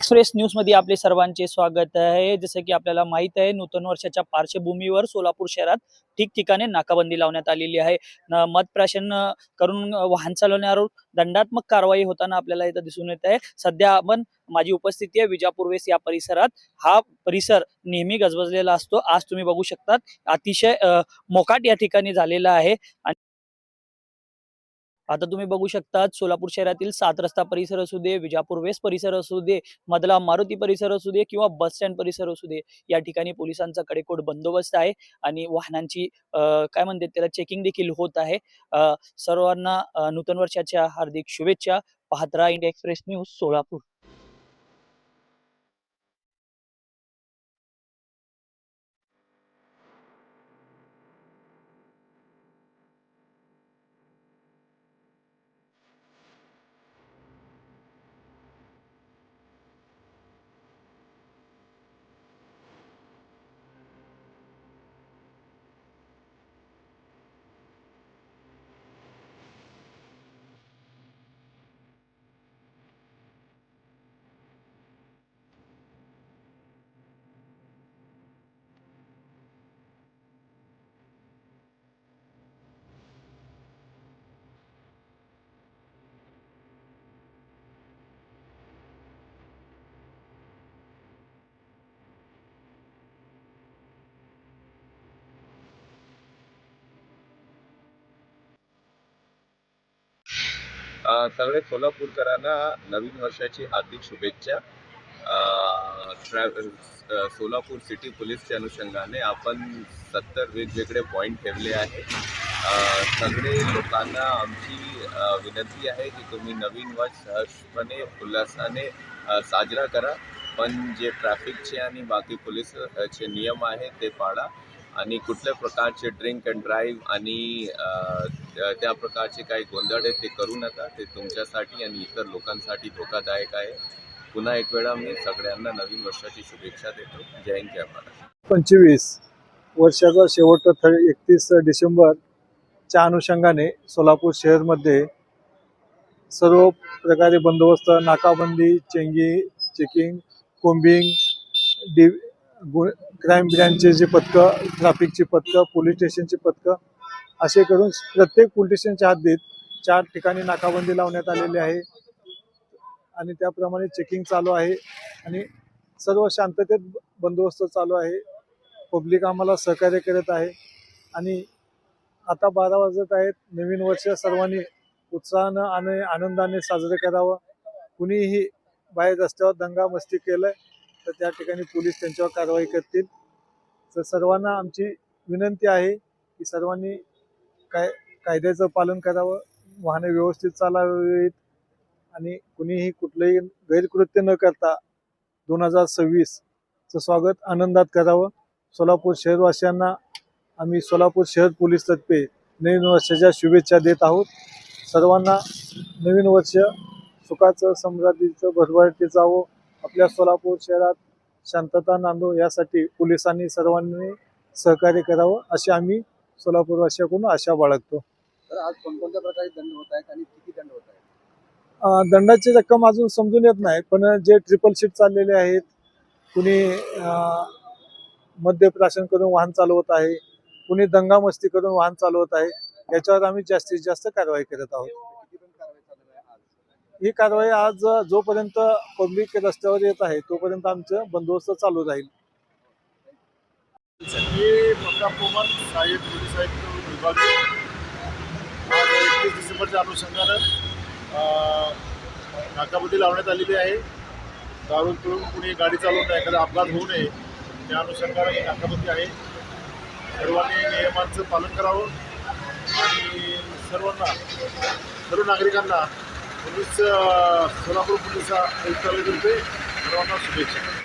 Express news मध्ये आपले सर्वांचे स्वागत आहे। जसं की आपल्याला माहित आहे, नूतन वर्षाच्या पार्श्वभूमीवर सोलापूर शहरात ठिकठिकाणी नाकाबंदी लावण्यात आलेली आहे। मद प्राशन करून वाहन चालवण्यावर दंडात्मक कारवाई होताना आपल्याला इथं दिसून येत आहे। सध्या आपण माझी उपस्थिती आहे विजापूर वेस्ट या परिसरात। हा परिसर नेहमी गजबजलेला असतो। आज तुम्ही बघू शकता अतिशय मोकाट या ठिकाणी झालेला आहे। आता तुम्ही बघू शकता सोलापूर शहरातील 7 रस्ता परिसर असू दे, विजापूर वेस्ट परिसर असू दे, मधला मारुती परिसर असू दे किंवा बस स्टँड परिसर असू दे, या ठिकाणी पोलिसांचा कडेकोट बंदोबस्त आहे आणि वाहनांची काय म्हणतात त्याला चेकिंग देखील होत आहे। सर्वांना नूतन वर्षाच्या हार्दिक शुभेच्छा। पाहत राहा इंडिया एक्सप्रेस न्यूज सोलापूर। सगळे सोलापूरकरांना नवीन वर्षाची हार्दिक शुभेच्छा। सोलापूर सिटी पोलीसच्या अनुषंगाने आपण 70 वेगवेगळे पॉईंट ठेवले आहे। सगळे लोकांना आमची विनंती आहे की तुम्ही नवीन वर्ष सहजपणे उल्हासाने साजरा करा, पण जे ट्रॅफिकचे आणि बाकी पोलीसचे नियम आहे ते पाळा आणि कुठल्या प्रकारचे ड्रिंक अँड ड्राईव्ह आणि त्या प्रकारचे काही गोंधळ आहे ते करू नका। ते तुमच्यासाठी आणि इतर लोकांसाठी धोकादायक आहे। पुन्हा एक वेळा मी सगळ्यांना नवीन वर्षाची शुभेच्छा देतो। जय हिंद, जय महाराष्ट्र। 25 वर्षाचा शेवट 31 डिसेंबरच्या अनुषंगाने सोलापूर शहरमध्ये सर्व प्रकारे बंदोबस्त, नाकाबंदी, चेकिंग, कोम्बिंग, क्राईम ब्रँचचे जे पथकं, ट्रॅफिकची पथकं, पोलीस स्टेशनची पथकं असे करून प्रत्येक पोलीस स्टेशनच्या हद्दीत 4 ठिकाणी नाकाबंदी लावण्यात आलेली आहे आणि त्याप्रमाणे चेकिंग चालू आहे आणि सर्व शांततेत बंदोबस्त चालू आहे। पब्लिक आम्हाला सहकार्य करत आहे आणि आता 12 वाजत आहेत। नवीन वर्ष सर्वांनी उत्साहानं आणि आनंदाने साजरे करावं। कुणीही बाहेर रस्त्यावर दंगा मस्ती केलं तर त्या ठिकाणी पोलीस त्यांच्यावर कारवाई करतील। तर सर्वांना आमची विनंती आहे की सर्वांनी कायद्याचं पालन करावं, वाहने व्यवस्थित चालवावीत आणि कुणीही कुठलंही गैरकृत्य न करता 2026चं स्वागत आनंदात करावं। सोलापूर शहरवासियांना आम्ही सोलापूर शहर पोलीस तर्फे नवीन वर्षाच्या शुभेच्छा देत आहोत। सर्वांना नवीन वर्ष सुखाचं, समृद्धीचं, भरभराटीचं जावो, आपल्या सोलापूर शहरात शांतता नांदो यासाठी पोलिसांनी सर्वांनी सहकार्य करावं अशी आम्ही सोलापूरवासियांकडून आशा बाळगतो। तर आज कोणकोणत्या प्रकारे दंड होत आहेत आणि किती दंड होत आहेत? दंडाची रक्कम अजून समजून येत नाही, पण जे ट्रिपल शीट चाललेले आहेत, कुणी मद्यप्राशन करून वाहन चालवत आहे, कुणी दंगामस्ती करून वाहन चालवत आहे, याच्यावर आम्ही जास्तीत जास्त कारवाई करत आहोत। कितीपर्यंत कारवाई चालू आहे आज? ही कारवाई आज जोपर्यंत पब्लिक रस्त्यावर येत आहे तोपर्यंत आमचं बंदोबस्त चालू राहील। मी मक्का पोमन सहाय्यक पोलीस आयुक्त विभाग आज 31 डिसेंबरच्या अनुषंगानं नाकाबंदी लावण्यात आलेली आहे। दारू पिऊन कुणी गाडी चालवता एखादा अपघात होऊ नये त्या अनुषंगाने ही नाकाबंदी आहे। सर्वांनी नियमांचं पालन करावं आणि सर्व नागरिकांना सोलापूर पोलीस आयुक्तालयातर्फे सर्वांना शुभेच्छा।